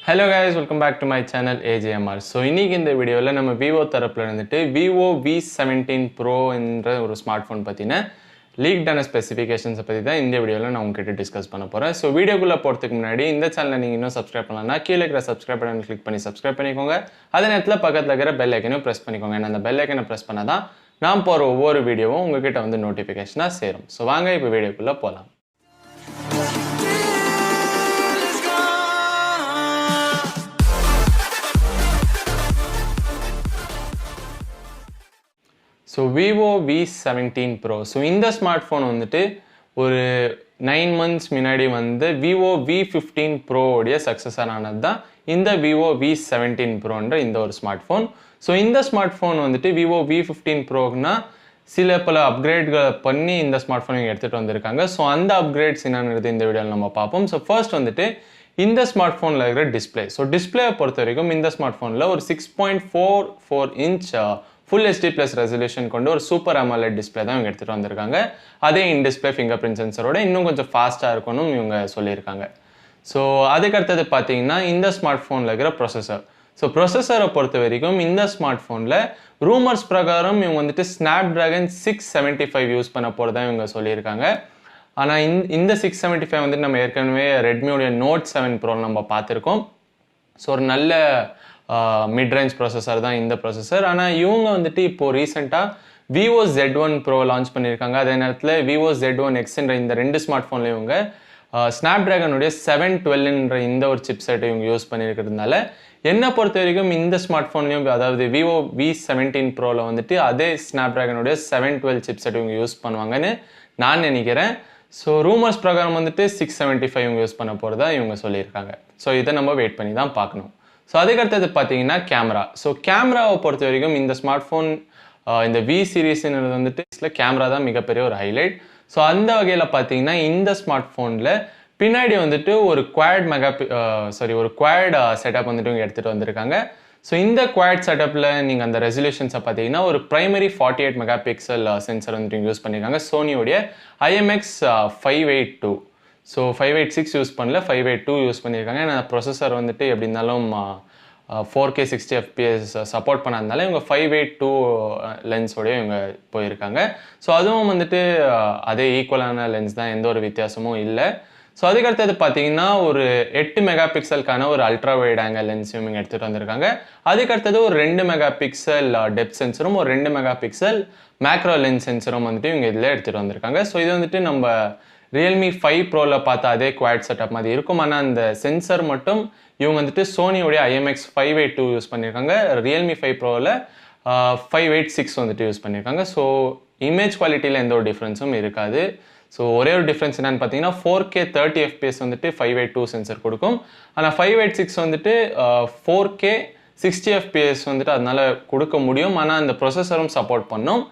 Hello guys, welcome back to my channel AJMR. So இன்னைக்கு இந்த வீடியோல நம்ம Vivo தரப்புல இருந்துட்டு Vivo V17 Pro என்ற ஒரு ஸ்மார்ட்போன் பத்தின லீக்டான ஸ்பெசிஃபிகேஷன்ஸ் பத்தி தான் இந்த வீடியோல நான் உங்ககிட்ட டிஸ்கஸ் பண்ண போறேன். ஸோ வீடியோக்குள்ள போறதுக்கு முன்னாடி இந்த சேனலை நீங்க இன்னும் சப்ஸ்கிரைப் பண்ணலன்னா கீழே இருக்கிற சப்ஸ்கிரைப் பட்டனை கிளிக் பண்ணி சப்ஸ்கிரைப் பண்ணிக்கோங்க. அதே நேரத்தில் பக்கத்தில் இருக்கிற பெல் ஐக்கனையும் ப்ரெஸ் பண்ணிக்கோங்க. ஏன்னா அந்த பெல் ஐக்கனை ப்ரெஸ் பண்ணாதான் நான் போற ஒவ்வொரு வீடியோவும் உங்ககிட்ட வந்து நோட்டிஃபிகேஷனாக சேரும். ஸோ வாங்க இப்போ வீடியோக்குள்ள போகலாம். So Vivo V17 Pro. So இந்த ஸ்மார்ட் ஃபோன் வந்துட்டு ஒரு 9 months முன்னாடி வந்து Vivo V15 Pro உடைய சக்ஸஸர் ஆனது தான் இந்த Vivo V17 Proன்ற இந்த ஒரு ஸ்மார்ட் ஃபோன். ஸோ இந்த ஸ்மார்ட் ஃபோன் வந்துட்டு Vivo V15 Proனா சில பல அப்கிரேட்களை பண்ணி இந்த ஸ்மார்ட் ஃபோன் எடுத்துகிட்டு வந்திருக்காங்க. ஸோ அந்த அப்கிரேட்ஸ் என்னன்றது இந்த வீடியோவில் நம்ம பார்ப்போம். ஸோ ஃபர்ஸ்ட் வந்துட்டு இந்த ஸ்மார்ட் ஃபோனில் இருக்கிற டிஸ்பிளே. ஸோ டிஸ்பிளேயை பொறுத்த வரைக்கும் இந்த ஸ்மார்ட் ஃபோனில் ஒரு 6.44 inch full HD plus resolution கொண்டு ஒரு சூப்பர் AMOLED டிஸ்பிளே தான் இவங்க எடுத்துகிட்டு வந்திருக்காங்க. அதே இன் டிஸ்பிளே ஃபிங்கர் பிரிண்ட் சென்சரோட இன்னும் கொஞ்சம் ஃபாஸ்ட்டாக இருக்கும்னு இவங்க சொல்லியிருக்காங்க. ஸோ அதுக்கடுத்தது பார்த்தீங்கன்னா இந்த ஸ்மார்ட் ஃபோனில் இருக்கிற ப்ரொசஸர். ஸோ ப்ரொசஸரை பொறுத்த வரைக்கும் இந்த ஸ்மார்ட் ஃபோனில் ரூமர்ஸ் பிரகாரம் இவங்க வந்துட்டு ஸ்னாப்ட்ராகன் 675 யூஸ் பண்ண போகிறதா இவங்க சொல்லியிருக்காங்க. ஆனால் இந்த 675 வந்துட்டு நம்ம ஏற்கனவே ரெட்மியோடைய Note 7 Pro நம்ம பார்த்துருக்கோம். ஸோ ஒரு நல்ல மிட் ரேஞ்ச் ப்ராசஸர் தான் இந்த ப்ராசஸர். ஆனால் இவங்க வந்துட்டு இப்போது ரீசெண்டாக Vivo Z1 Pro லான்ச் பண்ணியிருக்காங்க. அதே நேரத்தில் Vivo Z1 Xன்ற இந்த ரெண்டு ஸ்மார்ட் ஃபோனில் இவங்க ஸ்னாப்ட்ராகனுடைய 712 இந்த ஒரு சிப் செட்டை இவங்க யூஸ் பண்ணியிருக்கிறதுனால என்னை பொறுத்த வரைக்கும் இந்த ஸ்மார்ட் ஃபோன்லையும் அதாவது Vivo V17 Proவில் வந்துட்டு அதே ஸ்னாப்ட்ராகனுடைய 712 சிப் செட் இவங்க யூஸ் பண்ணுவாங்கன்னு நான் நினைக்கிறேன். ஸோ ரூமர்ஸ் பிரகாரம் வந்துட்டு 675 இவங்க யூஸ் பண்ண போகிறதா இவங்க சொல்லியிருக்காங்க. ஸோ இதை நம்ம வெயிட் பண்ணி தான் பார்க்கணும். ஸோ அதுக்கடுத்தது பார்த்தீங்கன்னா கேமரா. ஸோ கேமராவை பொறுத்த வரைக்கும் இந்த ஸ்மார்ட் ஃபோன் இந்த V சீரீஸ்ன்றது வந்துட்டு கேமரா தான் மிகப்பெரிய ஒரு ஹைலைட். ஸோ அந்த வகையில் பார்த்தீங்கன்னா இந்த ஸ்மார்ட் ஃபோனில் பின்னாடி வந்துட்டு ஒரு ஒரு குவாட் செட்டப் வந்துட்டு இவங்க எடுத்துகிட்டு வந்திருக்காங்க. ஸோ இந்த குவாட் செட்டப்பில் நீங்கள் அந்த ரெசல்யூஷன்ஸை பார்த்தீங்கன்னா ஒரு பிரைமரி 48 MP சென்சர் வந்துட்டு யூஸ் பண்ணியிருக்காங்க. சோனியோடைய IMX 582. ஸோ 586 யூஸ் பண்ணல, 582 யூஸ் பண்ணியிருக்காங்க. ஏன்னா ப்ரொசஸர் வந்துட்டு எப்படி இருந்தாலும் 4K 60 FPS சப்போர்ட் பண்ணாதனால இவங்க 582 லென்ஸோடய இவங்க போயிருக்காங்க. ஸோ அதுவும் வந்துட்டு அதே ஈக்குவலான லென்ஸ் தான், எந்த ஒரு வித்தியாசமும் இல்லை. ஸோ அதுக்கடுத்தது பார்த்தீங்கன்னா ஒரு 8 MP ஒரு அல்ட்ரா வைட் ஆங்கிள் லென்ஸும் இவங்க எடுத்துகிட்டு வந்திருக்காங்க. அதுக்கடுத்தது ஒரு 2 MP டெப்த் சென்சரும் ஒரு 2 MP மேக்ரோ லென்ஸ் சென்சரும் வந்துட்டு இவங்க இதில் எடுத்துகிட்டு வந்திருக்காங்க. ஸோ இது வந்துட்டு நம்ம Realme 5 Proவில் பார்த்தா அதே குவாட் செட்டப் மாதிரி இருக்கும். ஆனால் அந்த சென்சர் மட்டும் இவங்க வந்துட்டு சோனியோடைய IMX 582 யூஸ் பண்ணியிருக்காங்க. Realme 5 Proவில் 586 வந்துட்டு யூஸ் பண்ணியிருக்காங்க. ஸோ இமேஜ் குவாலிட்டியில் எந்த ஒரு டிஃப்ரென்ஸும் இருக்காது. ஸோ ஒரே ஒரு டிஃப்ரென்ஸ் என்னன்னு பார்த்தீங்கன்னா 4K 30 FPS வந்துட்டு 582 சென்சர் கொடுக்கும். ஆனால் 586 வந்துட்டு 4K 60 FPS வந்துட்டு அதனால கொடுக்க முடியும். ஆனால் அந்த ப்ரொசஸரும் சப்போர்ட் பண்ணும்.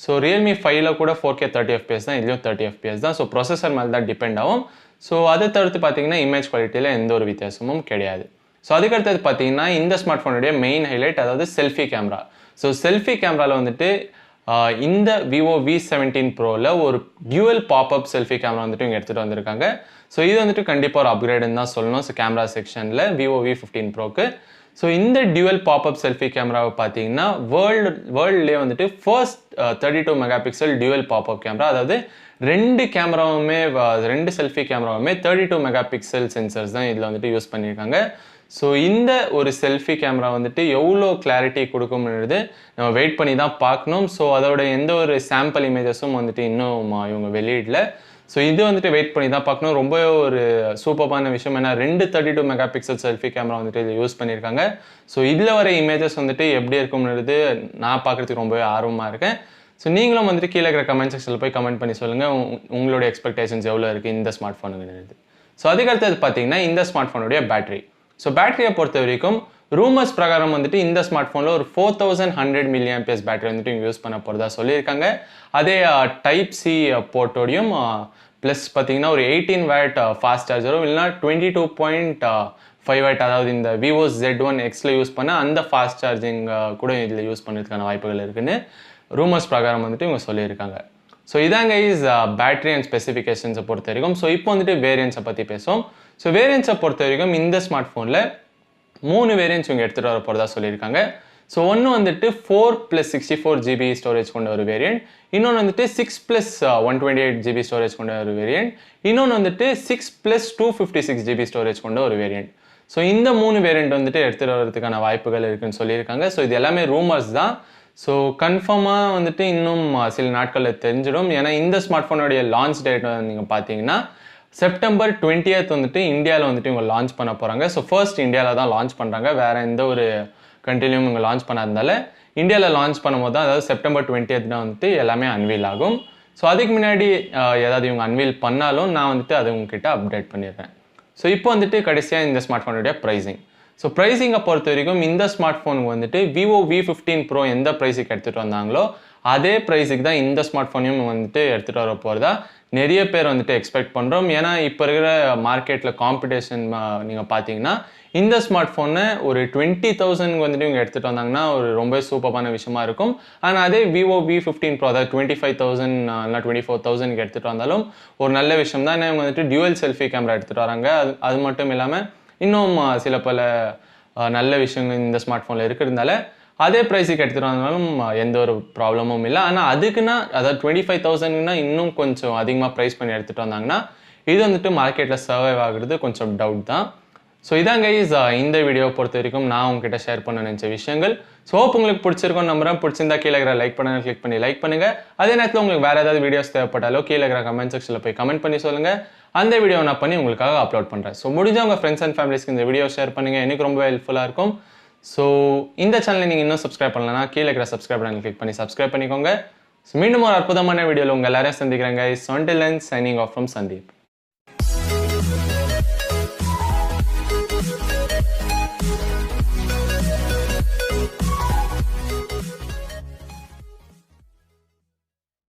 ஸோ Realme 5ல கூட 4K 30 FPS தான், இதுலேயும் 30 FPS தான். ஸோ ப்ரொசஸர் மேலே தான் டிபெண்ட் ஆகும். ஸோ அதை தவிர்த்து பார்த்தீங்கன்னா இமேஜ் குவாலிட்டியில் எந்த ஒரு வித்தியாசமும் கிடையாது. ஸோ அதுக்கடுத்தது பார்த்தீங்கன்னா இந்த ஸ்மார்ட் ஃபோனுடைய மெயின் ஹைலைட் அதாவது செல்ஃபி கேமரா. ஸோ செல்ஃபி கேமராவில் வந்துட்டு இந்த Vivo V17 Proவில் ஒரு டியூவல் பாப்அப் செல்ஃபி கேமரா வந்துட்டு இவங்க எடுத்துகிட்டு வந்திருக்காங்க. ஸோ இது வந்துட்டு கண்டிப்பாக ஒரு அப்கிரேடுன்னு தான் சொல்லணும். ஸோ கேமரா செக்ஷனில் Vivo V15 Proக்கு. ஸோ இந்த டியூவல் பாப்அப் செல்ஃபி கேமராவை பார்த்தீங்கன்னா வேர்ல்ட்லேயே வந்துட்டு first 32 MP dual pop-up camera. அதாவது ரெண்டு செல்ஃபி கேமராவுமே 32 MP சென்சர்ஸ் தான் இதில் வந்துட்டு யூஸ் பண்ணியிருக்காங்க. ஸோ இந்த ஒரு செல்ஃபி கேமரா வந்துட்டு எவ்வளோ கிளாரிட்டி கொடுக்கும்ன்றது நம்ம வெயிட் பண்ணி தான் பார்க்கணும். ஸோ அதோட எந்த ஒரு சாம்பிள் இமேஜஸும் வந்துட்டு இன்னும் இவங்க வெளியிடல. ஸோ இது வந்துட்டு வெயிட் பண்ணி தான் பார்க்கணும். ரொம்ப ஒரு சூப்பரான விஷயம். ஏன்னா 32 MP செல்ஃபி கேமரா வந்துட்டு இதில் யூஸ் பண்ணியிருக்காங்க. ஸோ இதில் வர இமேஜஸ் வந்துட்டு எப்படி இருக்கும்ன்றது நான் பார்க்குறதுக்கு ரொம்பவே ஆர்வமாக இருக்கேன். ஸோ நீங்களும் வந்துட்டு கீழே இருக்கிற கமெண்ட் செக்ஷனில் போய் கமெண்ட் பண்ணி சொல்லுங்கள் உங்களோட எக்ஸ்பெக்டேஷன்ஸ் எவ்வளோ இருக்குது இந்த ஸ்மார்ட் ஃபோனுங்கிறது. ஸோ அதுக்கடுத்தது பார்த்தீங்கன்னா இந்த ஸ்மார்ட் ஃபோனுடைய பேட்டரி. ஸோ பேட்டரியை பொறுத்த வரைக்கும் ரூமர்ஸ் பிரகாரம் வந்துட்டு இந்த ஸ்மார்ட் ஃபோனில் ஒரு 4100 mAh பேட்டரி வந்துட்டு இவங்க யூஸ் பண்ண போகிறதா சொல்லியிருக்காங்க. அதே டைப் C போர்ட்டோடையும் ப்ளஸ் பார்த்தீங்கன்னா ஒரு 18 watt ஃபாஸ்ட் சார்ஜரும் இல்லைனா 22.5 watt அதாவது இந்த Vivo Z1 Xல யூஸ் பண்ண அந்த ஃபாஸ்ட் சார்ஜிங் கூட இதில் யூஸ் பண்ணுறதுக்கான வாய்ப்புகள் இருக்குன்னு ரூமர்ஸ் பிரகாரம் வந்துட்டு இவங்க சொல்லியிருக்காங்க. ஸோ இதாங்க இஸ் பேட்டரி அண்ட் ஸ்பெசிஃபிகேஷன்ஸை பொறுத்த வரைக்கும். ஸோ இப்போ வந்துட்டு வேரியன்ஸை பற்றி பேசுவோம். ஸோ வேரியன்ஸை பொறுத்த வரைக்கும் இந்த ஸ்மார்ட் ஃபோனில் மூணு வேரியன்ட்ஸ் இவங்க எடுத்துகிட்டு வர போகிறதா சொல்லியிருக்காங்க. ஸோ ஒன்று வந்துட்டு 4+64GB ஸ்டோரேஜ் கொண்ட ஒரு வேரியன்ட், இன்னொன்று வந்துட்டு 6+128GB ஸ்டோரேஜ் கொண்ட ஒரு வேரியன்ட், இன்னொன்று வந்துட்டு 6+256GB ஸ்டோரேஜ் கொண்ட ஒரு வேரியன்ட். ஸோ இந்த மூணு வேரியன்ட் வந்துட்டு எடுத்துகிட்டு வரதுக்கான வாய்ப்புகள் இருக்குன்னு சொல்லியிருக்காங்க. ஸோ இது எல்லாமே ரூமர்ஸ் தான். ஸோ கன்ஃபார்மாக வந்துட்டு இன்னும் சில நாட்களில் தெரிஞ்சிடும். ஏன்னா இந்த ஸ்மார்ட் ஃபோனுடைய லான்ச் டேட் நீங்கள் பார்த்தீங்கன்னா செப்டம்பர் 20th வந்துட்டு இந்தியாவில் வந்துட்டு இவங்க லான்ச் பண்ண போகிறாங்க. ஸோ ஃபர்ஸ்ட் இந்தியாவில் தான் லான்ச் பண்ணுறாங்க, வேறு எந்த ஒரு கண்ட்ரிலையும் இவங்க லான்ச் பண்ணாதனால இந்தியாவில் லான்ச் பண்ணும்போது தான், அதாவது செப்டம்பர் 20th தான் வந்துட்டு எல்லாமே அன்வீல் ஆகும். ஸோ அதுக்கு முன்னாடி ஏதாவது இவங்க அன்வீல் பண்ணாலும் நான் வந்துட்டு அதை உங்ககிட்ட அப்டேட் பண்ணிடுறேன். ஸோ இப்போ வந்துட்டு கடைசியாக இந்த ஸ்மார்ட் ஃபோனுடைய ப்ரைஸிங். ஸோ ப்ரைஸிங்கை பொறுத்த வரைக்கும் இந்த ஸ்மார்ட் ஃபோனுக்கு வந்துட்டு விவோ V15 Pro எந்த ப்ரைஸுக்கு எடுத்துகிட்டு வந்தாங்களோ அதே ப்ரைஸுக்கு தான் இந்த ஸ்மார்ட் ஃபோனையும் வந்துட்டு எடுத்துகிட்டு வர போகிறதா நிறைய பேர் வந்துட்டு எக்ஸ்பெக்ட் பண்ணுறோம். ஏன்னா இப்போ இருக்கிற மார்க்கெட்டில் காம்படிஷன் நீங்கள் பார்த்தீங்கன்னா இந்த ஸ்மார்ட் ஃபோனை ஒரு 20,000 வந்துட்டு இவங்க எடுத்துகிட்டு வந்தாங்கன்னா ஒரு ரொம்ப சூப்பரான விஷயமா இருக்கும். ஆனால் அதே விவோ V15 Pro அதாவது 25,000 இல்லை 24,000 எடுத்துகிட்டு வந்தாலும் ஒரு நல்ல விஷயம் தான். ஏன்னா இவங்க வந்துட்டு டியூவல் செல்ஃபி கேமரா எடுத்துகிட்டு வராங்க. அது மட்டும் இல்லாமல் இன்னும் சில பல நல்ல விஷயங்கள் இந்த ஸ்மார்ட் ஃபோனில் இருக்கிறதுனால அதே ப்ரைஸுக்கு எடுத்துகிட்டு வந்தாலும் எந்த ஒரு ப்ராப்ளமும் இல்லை. ஆனால் அதுக்குன்னா அதாவது 25,000னா இன்னும் கொஞ்சம் அதிகமாக ப்ரைஸ் பண்ணி எடுத்துகிட்டு வந்தாங்கன்னா இது வந்துட்டு மார்க்கெட்டில் சர்வைவ் ஆகுறது கொஞ்சம் டவுட் தான். ஸோ இதான் கைஸ் இந்த வீடியோவை பொறுத்த வரைக்கும் நான் உங்ககிட்ட ஷேர் பண்ண நினச்ச விஷயங்கள். ஸோ உங்களுக்கு பிடிச்சிருக்கும் நம்புறேன். பிடிச்சிருந்தா கீழே இருக்கிற லைக் பண்ணுங்க, கிளிக் பண்ணி லைக் பண்ணுங்க. அதே நேரத்தில் உங்களுக்கு வேறு ஏதாவது வீடியோஸ் தேவைப்பட்டாலோ கீழே இருக்கிற கமெண்ட் செக்ஷனில் போய் கமெண்ட் பண்ணி சொல்லுங்கள். அந்த வீடியோ நான் பண்ணி உங்களுக்காக அப்லோட் பண்ணுறேன். ஸோ முடிஞ்ச உங்கள் ஃப்ரெண்ட்ஸ் அண்ட் ஃபேமிலிஸ்க்கு இந்த வீடியோ ஷேர் பண்ணுங்கள், எனக்கு ரொம்ப ஹெல்ப்ஃபுல்லாக இருக்கும். ஸோ இந்த சேனலை நீங்கள் இன்னும் சப்ஸ்கிரைப் பண்ணலன்னா கீழே இருக்கிற சப்ஸ்கிரைப் பண்ணி கிளிக் பண்ணி சப்ஸ்கிரைப் பண்ணிக்கோங்க. ஸோ மீண்டும் ஒரு அற்புதமான வீடியோவில் உங்கள் எல்லாரையும் சந்திக்கிறேன் guys. Until then, signing off from Sandeep.